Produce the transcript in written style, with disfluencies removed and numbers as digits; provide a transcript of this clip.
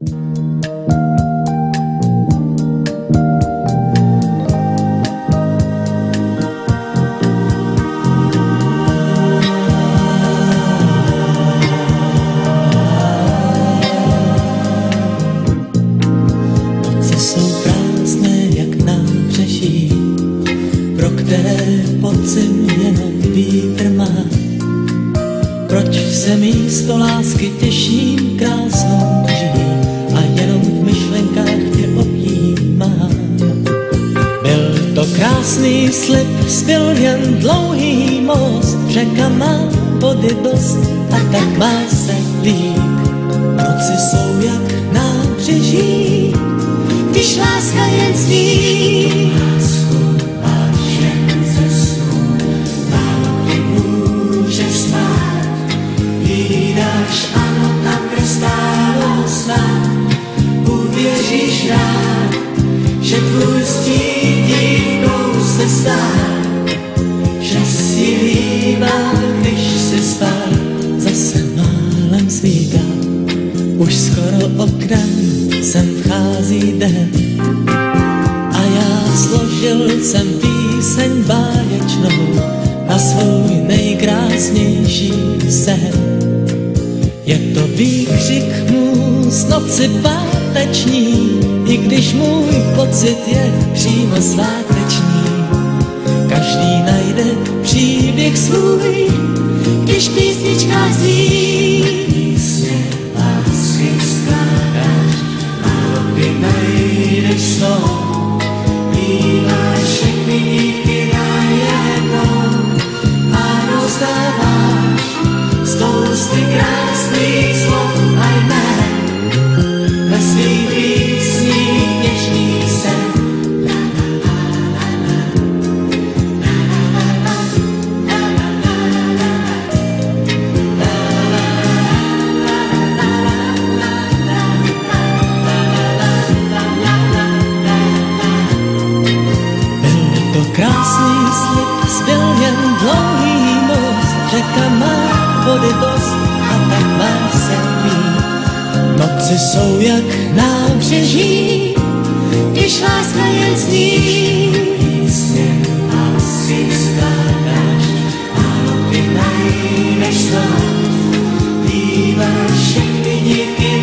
Noci jsou prázdné jak nábřeží, pro které podzim jenom vítr má. Proč se místo lásky těším krásnou lží a jenom v myšlenkách tě objímám? Byl to krásný slib, zbyl jen dlouhý most, řeka má vody dost a tak má se líp. Noci jsou jak nábřeží, když láska jen zví. Lásku máš jen ze snů, málo kdy můžeš spát. Vídáš, ano, tam, kde stálo snad, uvěříš rád, že tvůj stín dívkou se stát, že si líbá, když si spal, zase málem svítá. Už skoro oknem sem vchází den a já složil jsem píseň báječnou na svůj nejkrásnější sen. Je to výkřik můj z noci páteční, i když můj pocit je přímo sváteční. Každý najde příběh svůj, když písnička zní. Písně lásky skládáš, málo kdy najdeš slov. Míváš všechny dívky najednou a rozdáváš spousty krásných slov a jmén. Ve svých písních něžný sen. Krásný slib, zbyl jen dlouhý most, řeka má vody dost a tak má se líp. Noci jsou jak nábřeží, když láska jen zní. Písně lásky skládáš, málo kdy najdeš slov. Líbáš všechny dívky